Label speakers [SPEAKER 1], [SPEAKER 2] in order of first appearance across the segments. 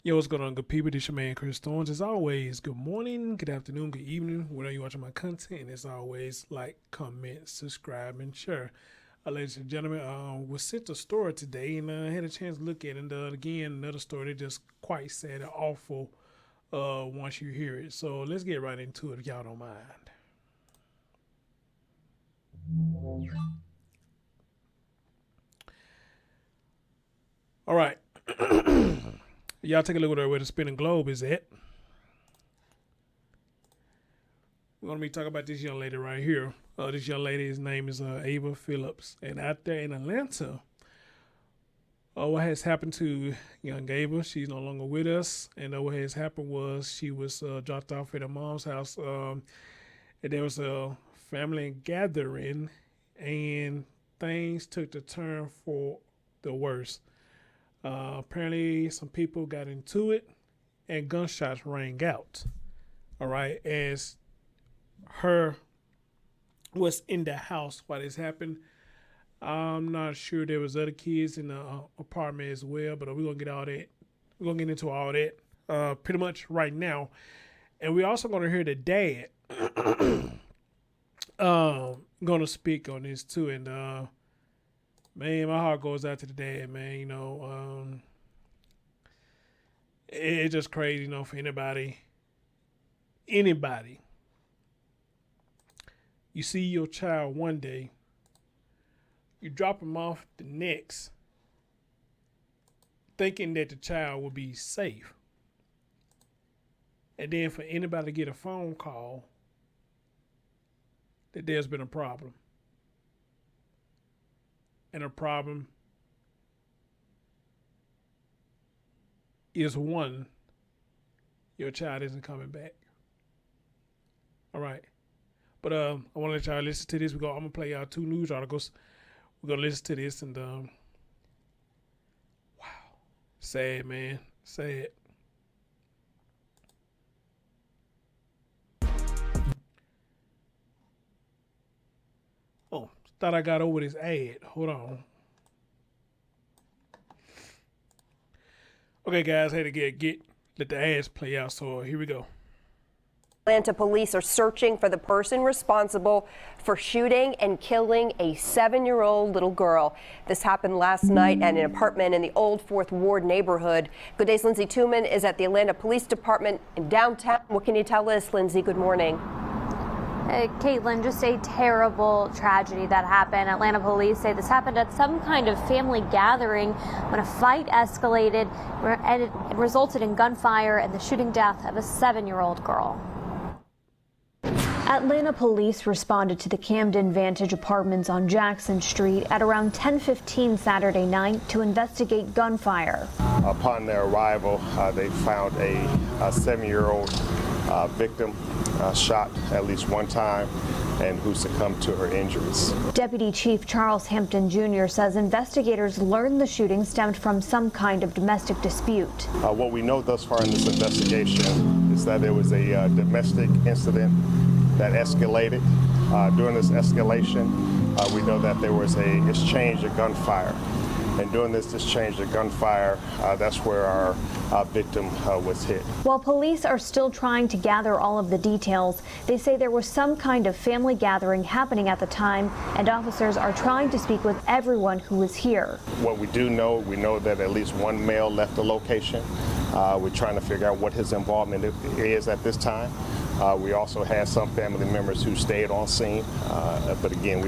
[SPEAKER 1] Yo, what's going on, good people? This your man, Chris Thorns. As always, good morning, good afternoon, good evening, whenever you're watching my content. And as always, like, comment, subscribe, and share. Ladies and gentlemen, we sent a story today, and I had a chance to look at it. And again, another story that just quite sad and awful once you hear it. So let's get right into it if y'all don't mind. All right. Y'all take a look at where the spinning globe is at. We're going to be talking about this young lady right here. This young lady's name is Ava Phillips. And out there in Atlanta, what has happened to young Ava, she's no longer with us. And what has happened was she was dropped off at her mom's house. And there was a family gathering, and things took the turn for the worse. Apparently, some people got into it, and gunshots rang out. All right, as her was in the house while this happened. I'm not sure there was other kids in the apartment as well, but we're gonna get all that. We're gonna get into all that pretty much right now, and we're also gonna hear the dad gonna speak on this too, and man, my heart goes out to the dad, man. It's just crazy, for anybody. You see your child one day, you drop him off the next, thinking that the child will be safe. And then for anybody to get a phone call that there's been a problem. And a problem is one, your child isn't coming back. All right. But I want to let y'all listen to this. I'm going to play y'all two news articles. We're going to listen to this. And wow. Sad, man. Sad. Oh, thought I got over this ad. Hold on. Okay, guys, had to let the ads play out. So here we go.
[SPEAKER 2] Atlanta police are searching for the person responsible for shooting and killing a 7-year-old little girl. This happened last night at an apartment in the Old Fourth Ward neighborhood. Good day's Lindsay Tuman is at the Atlanta Police Department in downtown. What can you tell us, Lindsay? Good morning.
[SPEAKER 3] Caitlin, just a terrible tragedy that happened. Atlanta police say this happened at some kind of family gathering when a fight escalated and it resulted in gunfire and the shooting death of a 7-year-old girl.
[SPEAKER 4] Atlanta police responded to the Camden Vantage apartments on Jackson Street at around 10:15 Saturday night to investigate gunfire.
[SPEAKER 5] Upon their arrival, they found a 7-year-old victim shot at least one time and who succumbed to her injuries.
[SPEAKER 4] Deputy Chief Charles Hampton Jr. says investigators learned the shooting stemmed from some kind of domestic dispute.
[SPEAKER 5] What we know thus far in this investigation is that there was a domestic incident that escalated. During this escalation, we know that there was a exchange of gunfire. And during this exchange of gunfire, that's where our victim was hit.
[SPEAKER 4] While police are still trying to gather all of the details, they say there was some kind of family gathering happening at the time, and officers are trying to speak with everyone who was here.
[SPEAKER 5] What we know that at least one male left the location. We're trying to figure out what his involvement is at this time. We also had some family members who stayed on scene, but again,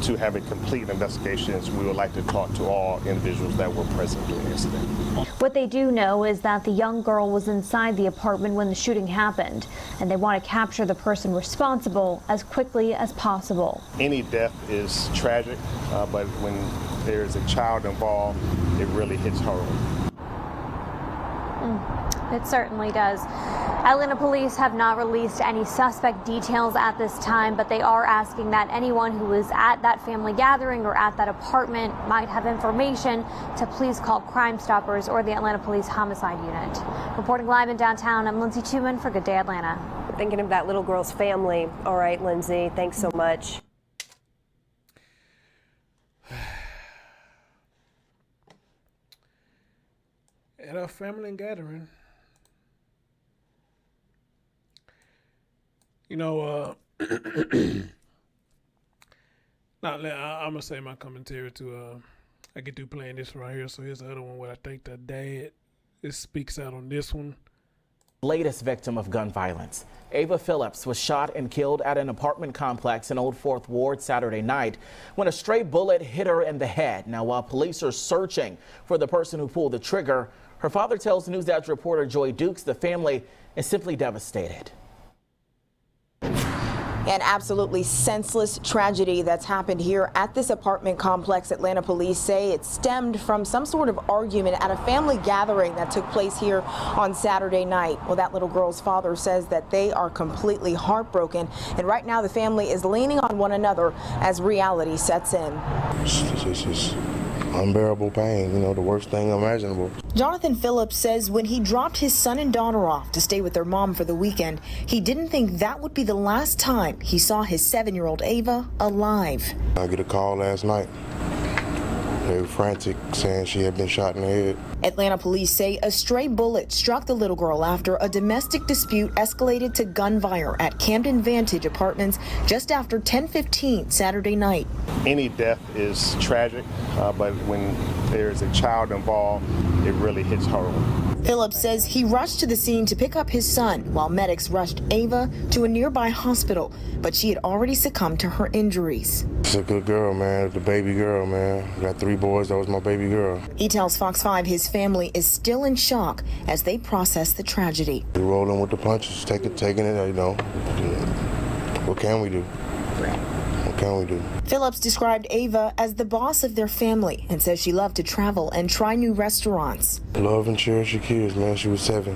[SPEAKER 5] to have a complete investigation, we would like to talk to all individuals that were present during the incident.
[SPEAKER 4] What they do know is that the young girl was inside the apartment when the shooting happened, and they want to capture the person responsible as quickly as possible.
[SPEAKER 5] Any death is tragic, but when there's a child involved, it really hits home.
[SPEAKER 3] It certainly does. Atlanta police have not released any suspect details at this time, but they are asking that anyone who was at that family gathering or at that apartment might have information to please call Crime Stoppers or the Atlanta Police Homicide Unit. Reporting live in downtown, I'm Lindsay Tuman for Good Day Atlanta.
[SPEAKER 2] Thinking of that little girl's family. All right, Lindsay, thanks so much.
[SPEAKER 1] at a family gathering. You know, now I'm gonna say my commentary to I get through playing this right here. So here's the other one where I think the dad speaks out on this one.
[SPEAKER 6] Latest victim of gun violence. Ava Phillips was shot and killed at an apartment complex in Old Fourth Ward Saturday night when a stray bullet hit her in the head. Now, while police are searching for the person who pulled the trigger, her father tells NewsEdge reporter Joy Dukes the family is simply devastated.
[SPEAKER 7] An absolutely senseless tragedy that's happened here at this apartment complex. Atlanta police say it stemmed from some sort of argument at a family gathering that took place here on Saturday night. Well, that little girl's father says that they are completely heartbroken, and right now the family is leaning on one another as reality sets in.
[SPEAKER 8] It's just unbearable pain, you know, the worst thing imaginable.
[SPEAKER 7] Jonathan Phillips says when he dropped his son and daughter off to stay with their mom for the weekend, he didn't think that would be the last time he saw his 7-year-old Ava alive.
[SPEAKER 8] I get a call last night. They were frantic, saying she had been shot in the head.
[SPEAKER 7] Atlanta police say a stray bullet struck the little girl after a domestic dispute escalated to gunfire at Camden Vantage apartments just after 10:15 Saturday night.
[SPEAKER 5] Any death is tragic, but when there's a child involved, it really hits home.
[SPEAKER 7] Phillips says he rushed to the scene to pick up his son while medics rushed Ava to a nearby hospital, but she had already succumbed to her injuries.
[SPEAKER 8] It's a good girl, man. The baby girl, man. Got 3 boys. That was my baby girl.
[SPEAKER 7] He tells Fox 5 his family is still in shock as they process the tragedy.
[SPEAKER 8] We're rolling with the punches, taking it, you know. What can we do? What can we do?
[SPEAKER 7] Phillips described Ava as the boss of their family and says she loved to travel and try new restaurants.
[SPEAKER 8] Love and cherish your kids, man. She was 7.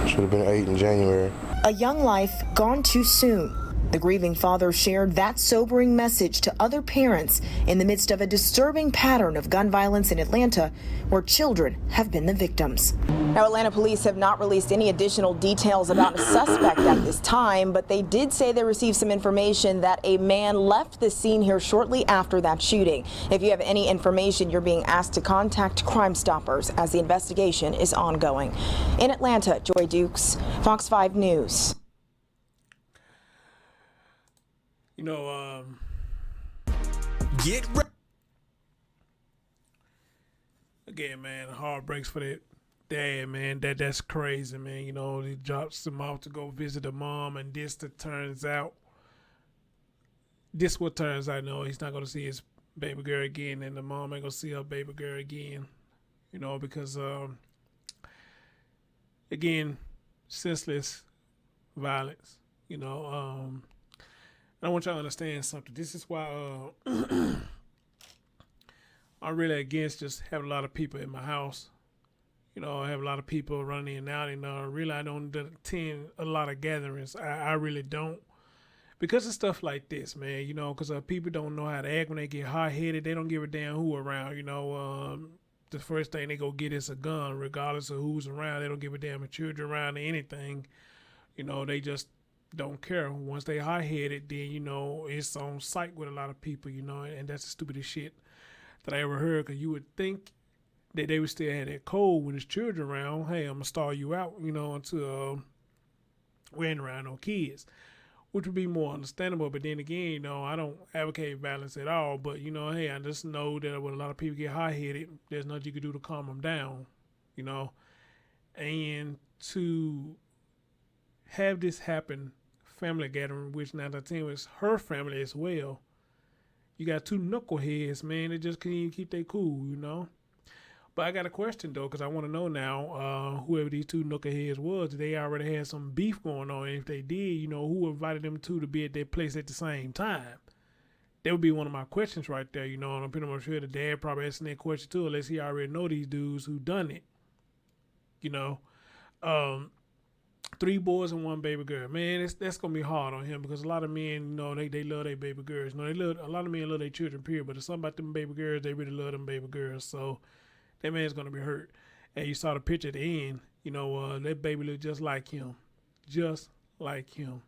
[SPEAKER 8] Should have been 8 in January.
[SPEAKER 7] A young life gone too soon. The grieving father shared that sobering message to other parents in the midst of a disturbing pattern of gun violence in Atlanta, where children have been the victims. Now, Atlanta police have not released any additional details about a suspect at this time, but they did say they received some information that a man left the scene here shortly after that shooting. If you have any information, you're being asked to contact Crime Stoppers as the investigation is ongoing. In Atlanta, Joy Dukes, Fox 5 News.
[SPEAKER 1] You know,
[SPEAKER 9] Get ready.
[SPEAKER 1] Again, man, heart breaks for that dad, man. That's crazy, man. You know, he drops him off to go visit the mom, and this what turns out. No, he's not gonna see his baby girl again, and the mom ain't gonna see her baby girl again. You know, because again, senseless violence. You know, I want y'all to understand something. This is why I'm really against just having a lot of people in my house. You know, I have a lot of people running in and out, and really I don't attend a lot of gatherings. I really don't. Because of stuff like this, man, you know, because people don't know how to act when they get hot-headed. They don't give a damn who around, you know. The first thing they go get is a gun, regardless of who's around. They don't give a damn if children around or anything. You know, they just don't care. Once they hot-headed, then, you know, it's on sight with a lot of people, you know, and that's the stupidest shit that I ever heard, because you would think that they would still have that code when there's children around. Hey, I'm going to stall you out, you know, until we ain't around no kids, which would be more understandable. But then again, you know, I don't advocate violence at all, but, you know, hey, I just know that when a lot of people get hot-headed, there's nothing you can do to calm them down, you know, and to have this happen, family gathering, which now the team is her family as well. You got 2 knuckleheads, man. They just can't even keep their cool, you know. But I got a question though, because I want to know now, whoever these 2 knuckleheads was, did they already had some beef going on? And if they did, you know, who invited them 2 to be at their place at the same time? That would be one of my questions right there, you know. And I'm pretty much sure the dad probably asking that question too, unless he already know these dudes who done it, you know. 3 boys and 1 baby girl. Man, that's gonna be hard on him, because a lot of men, you know, they love their baby girls. You know, a lot of men love their children, period. But it's something about them baby girls, they really love them baby girls. So that man's gonna be hurt. And you saw the picture at the end, you know, that baby looked just like him. Just like him.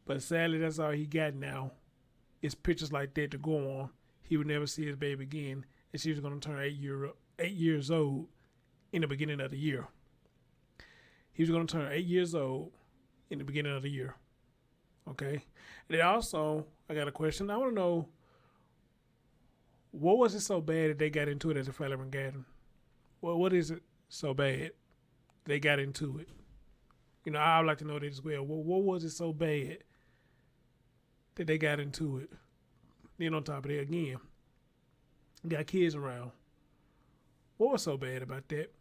[SPEAKER 1] But sadly, that's all he got now. It's pictures like that to go on. He would never see his baby again. And she was gonna turn 8 years old in the beginning of the year. He was going to turn 8 years old in the beginning of the year. Okay? And then also, I got a question. I want to know, what was it so bad that they got into it at the family gathering? Well, what is it so bad they got into it? You know, I'd like to know that as well. What was it so bad that they got into it? Then on top of that, again, got kids around. What was so bad about that?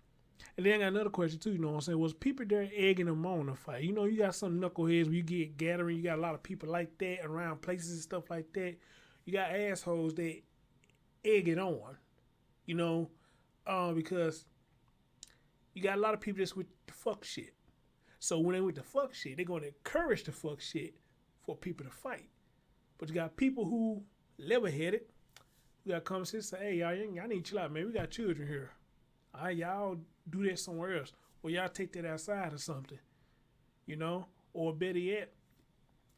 [SPEAKER 1] And then I got another question too, you know what I'm saying? Was people there egging them on to fight? You know, you got some knuckleheads where you get gathering, you got a lot of people like that around places and stuff like that. You got assholes that egg it on, you know, because you got a lot of people that's with the fuck shit. So when they with the fuck shit, they're going to encourage the fuck shit for people to fight. But you got people who level-headed, who got conversations, say, hey, y'all need to chill out, man. We got children here. All right, y'all do that somewhere else. Or y'all take that outside or something, you know? Or better yet,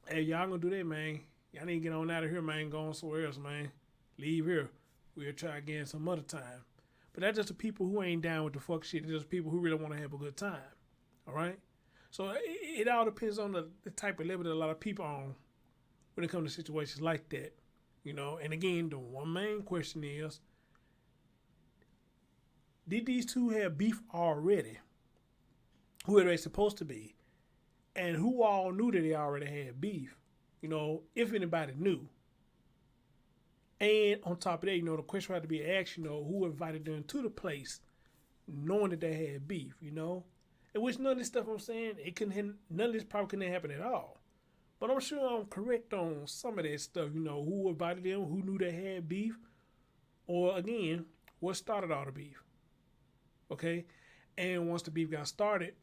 [SPEAKER 1] hey, y'all gonna do that, man. Y'all need to get on out of here, man. Go on somewhere else, man. Leave here. We'll try again some other time. But that's just the people who ain't down with the fuck shit. It's just people who really want to have a good time. All right? So it all depends on the type of level that a lot of people on when it comes to situations like that. You know? And again, the one main question is, did these two have beef already? Who are they supposed to be? And who all knew that they already had beef? You know, if anybody knew. And on top of that, you know, the question had to be asked, you know, who invited them to the place knowing that they had beef, you know? And which none of this stuff I'm saying, none of this probably couldn't happen at all. But I'm sure I'm correct on some of that stuff, you know, who invited them, who knew they had beef, or again, what started all the beef. Okay? And once the beef got started,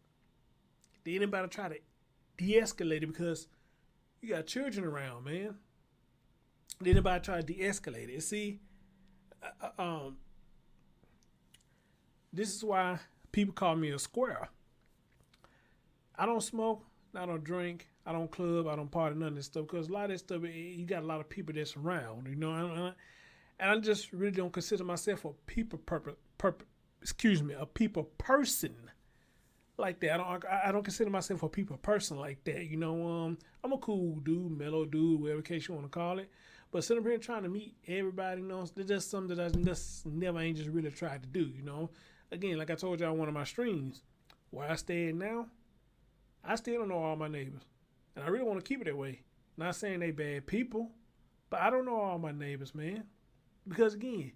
[SPEAKER 1] did anybody try to de-escalate it? Because you got children around, man. Did anybody try to de-escalate it? See, this is why people call me a square. I don't smoke, I don't drink, I don't club, I don't party, none of this stuff. Because a lot of this stuff, you got a lot of people that's around, you know. And I just really don't consider myself a people person like that. I don't consider myself a people person like that. You know, I'm a cool dude, mellow dude, whatever case you want to call it. But sitting up here trying to meet everybody, you know, it's just something that I just never ain't just really tried to do, you know. Again, like I told you on one of my streams, where I stay at now, I still don't know all my neighbors. And I really want to keep it that way. Not saying they bad people, but I don't know all my neighbors, man. Because again,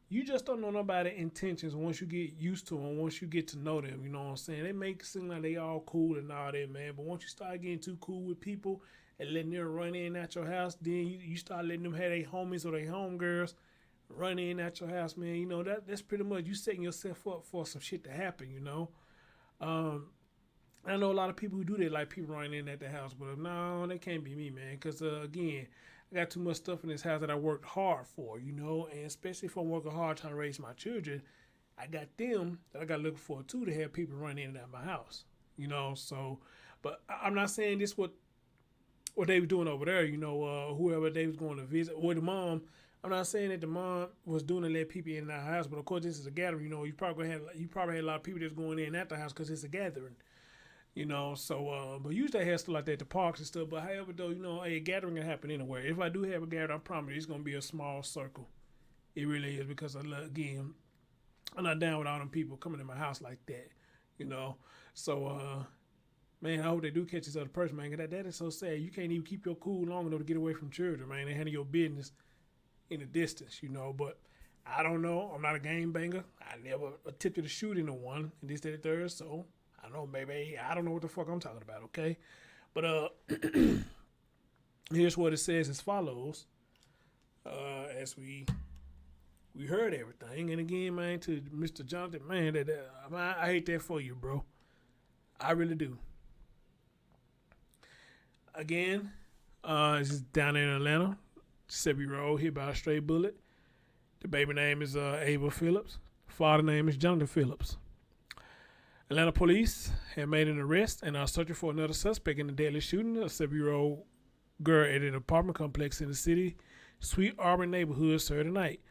[SPEAKER 1] you just don't know nobody's intentions once you get used to them, once you get to know them, you know what I'm saying? They make it seem like they all cool and all that, man. But once you start getting too cool with people and letting them run in at your house, then you start letting them have their homies or their homegirls run in at your house, man. You know, that's pretty much you setting yourself up for some shit to happen, you know? I know a lot of people who do that, like people running in at the house, but no, that can't be me, man. Because, again, I got too much stuff in this house that I worked hard for, you know, and especially if I'm working hard trying to raise my children, I got them that I got looking for too to have people run in and out my house, you know. So, but I'm not saying this what they were doing over there, you know, whoever they was going to visit or the mom. I'm not saying that the mom was doing to let people in and out the house, but of course this is a gathering, you know. You probably had a lot of people that's going in and out the house because it's a gathering. You know, so, but usually I have stuff like that at the parks and stuff. But however, though, you know, a gathering can happen anywhere. If I do have a gathering, I promise you it's going to be a small circle. It really is because, again, I'm not down with all them people coming in my house like that, you know. So, man, I hope they do catch this other person, man. That is so sad. You can't even keep your cool long enough to get away from children, man. They handle your business in the distance, you know. But I don't know. I'm not a game banger. I never attempted to shoot anyone in this, that, and third, so I don't know, maybe I don't know what the fuck I'm talking about, okay? But here's what it says as follows. As we heard everything, and again, man, to Mr. Jonathan, man, I hate that for you, bro. I really do. Again, this is down in Atlanta, 7-year-old hit by a stray bullet. The baby name is Ava Phillips. Father name is Jonathan Phillips. Atlanta police have made an arrest and are searching for another suspect in the deadly shooting of a 7-year-old girl at an apartment complex in the city Sweet Auburn neighborhood Saturday night.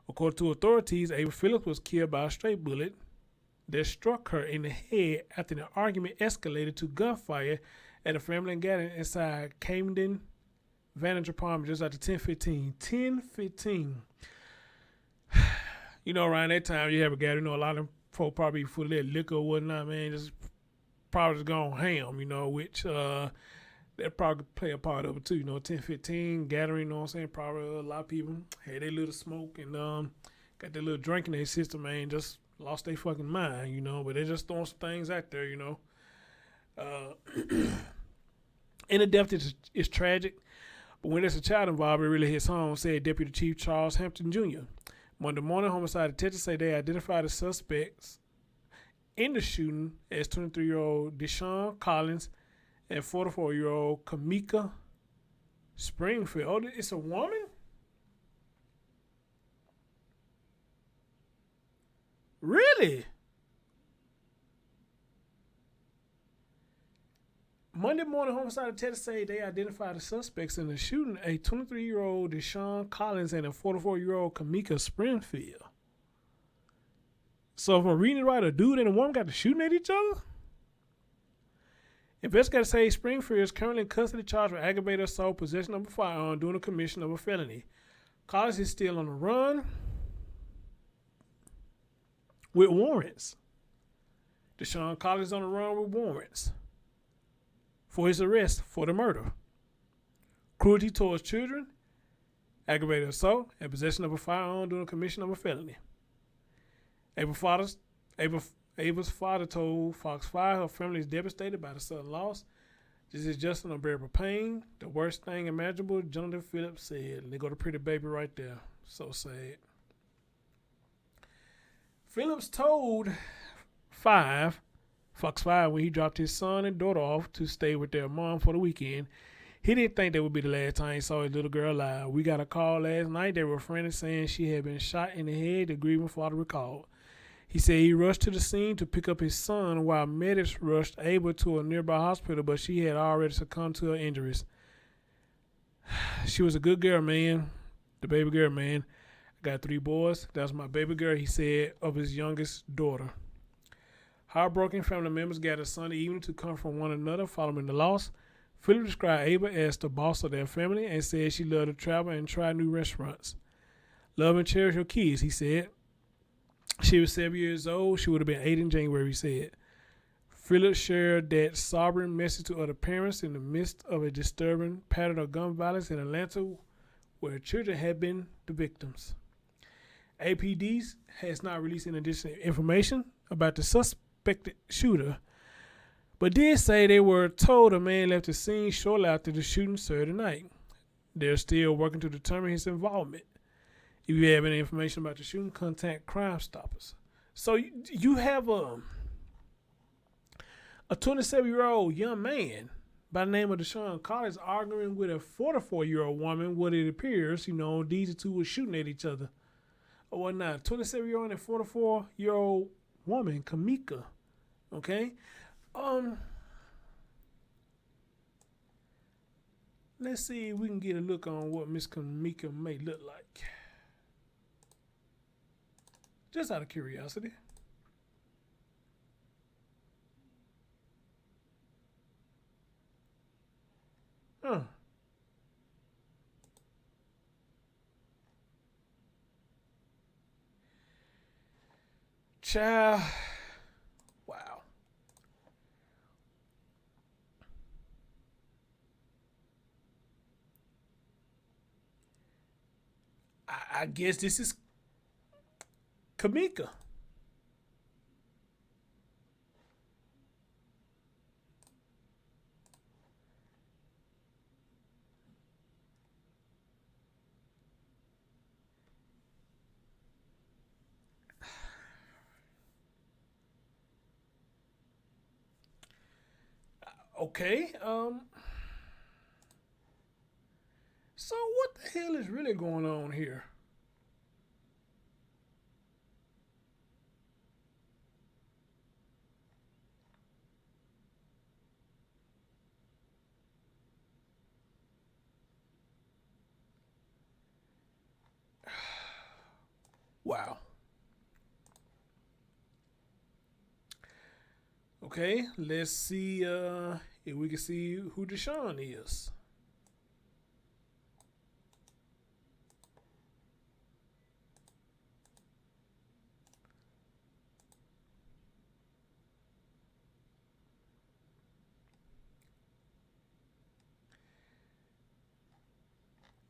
[SPEAKER 1] According to authorities, Ava Phillips was killed by a stray bullet that struck her in the head after the argument escalated to gunfire at a family gathering inside Camden Vantage apartment just after 10:15. 10:15. You know, around that time you have a gathering. You know, a lot of folk probably full of that liquor or whatnot, man. Just probably just gone ham, you know, which that probably play a part of it too. You know, 10:15 gathering. You know what I'm saying? Probably a lot of people had their little smoke and got their little drink in their system, man. Just lost their fucking mind, you know. But they're just throwing some things out there, you know. And the death is tragic. But when there's a child involved, it really hits home, said Deputy Chief Charles Hampton Jr. Monday morning, homicide detectives say they identified the suspects in the shooting as 23-year-old Deshon Collins and 44-year-old Kemeka Springfield. Oh, it's a woman? Really? Monday morning, homicide detectives say they identified the suspects in the shooting, a 23-year-old Deshon Collins and a 44-year-old Kemeka Springfield. So if I'm reading it right, a dude and a woman got to shooting at each other? Investigators say Springfield is currently in custody charged with aggravated assault, possession of a firearm, during the commission of a felony. Collins is still on the run with warrants. Deshon Collins on the run with warrants for his arrest for the murder, cruelty towards children, aggravated assault, and possession of a firearm during the commission of a felony. Ava's father told Fox 5 her family is devastated by the sudden loss. This is just an unbearable pain, the worst thing imaginable, Jonathan Phillips said. And they go to pretty baby right there. So sad. Phillips told Fox 5 when he dropped his son and daughter off to stay with their mom for the weekend. He didn't think that would be the last time he saw his little girl alive. We got a call last night. They were frantic saying she had been shot in the head, the grieving father recalled. He said he rushed to the scene to pick up his son while medics rushed Ava to a nearby hospital, but she had already succumbed to her injuries. She was a good girl, man. The baby girl, man. I got 3 boys. That's my baby girl, he said, of his youngest daughter. Heartbroken family members gathered Sunday evening to comfort one another following the loss. Phillips described Ava as the boss of their family and said she loved to travel and try new restaurants. Love and cherish her kids, he said. She was 7 years old. She would have been 8 in January, he said. Phillips shared that sobering message to other parents in the midst of a disturbing pattern of gun violence in Atlanta where children had been the victims. APD has not released any additional information about the suspected shooter, but did say they were told a man left the scene shortly after the shooting Saturday night. They're still working to determine his involvement. If you have any information about the shooting, contact Crime Stoppers. So you have a 27-year-old young man by the name of Deshon Collins arguing with a 44-year-old woman. What it appears, you know, these two were shooting at each other or whatnot. 27-year-old and 44-year-old woman, Kemeka. Okay, let's see if we can get a look on what Miss Kemeka may look like. Just out of curiosity. Child. Wow. I guess this is Kemeka. Okay. So what the hell is really going on here? Wow. Okay, let's see if we can see who Deshon is.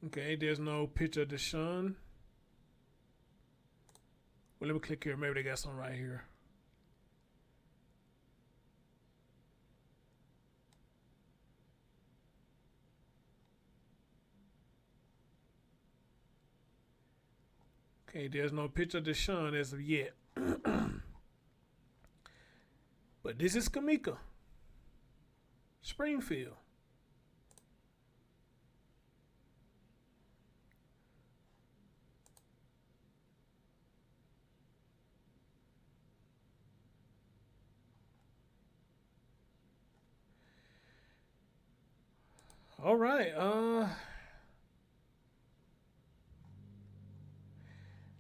[SPEAKER 1] Okay, there's no picture of Deshon. Well, let me click here. Maybe they got some right here. Okay, there's no picture of Deshon as of yet. But this is Kemeka Springfield. All right.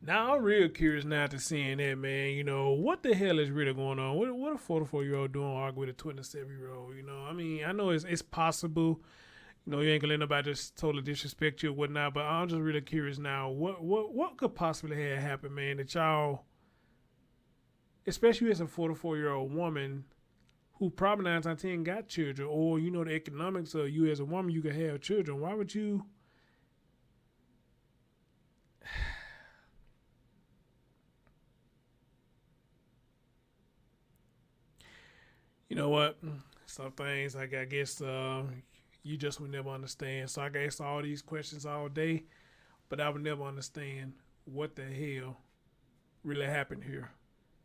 [SPEAKER 1] Now I'm real curious now to seeing that, man. You know, what the hell is really going on? What a 44-year-old doing arguing with a 27-year-old? You know, I mean, I know it's possible. You know, you ain't gonna let nobody just totally disrespect you or whatnot. But I'm just really curious now. What could possibly have happened, man? That y'all, especially as a 44-year-old woman, who probably 9 times out of 10 got children, or you know the economics of you as a woman, you could have children. Why would you? You know what? Some things I guess you just would never understand. So I can ask all these questions all day, but I would never understand what the hell really happened here.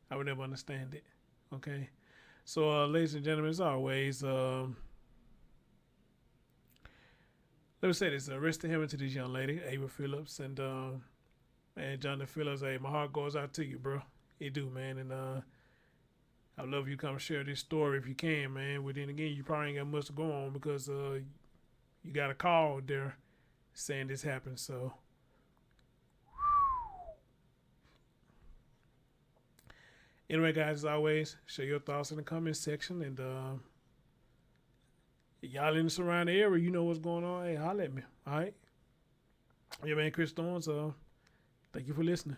[SPEAKER 1] I would never understand it. Okay. So, ladies and gentlemen, as always, let me say this: rest in heaven to this young lady, Ava Phillips, and Jonathan Phillips. Hey, my heart goes out to you, bro. It do, man, and I'd love you to come share this story if you can, man. But then again, you probably ain't got much to go on because you got a call there saying this happened. So, anyway, guys, as always, share your thoughts in the comment section. And y'all in the surrounding area, you know what's going on. Hey, holler at me. All right. Yeah, man, Chris Thorns. Thank you for listening.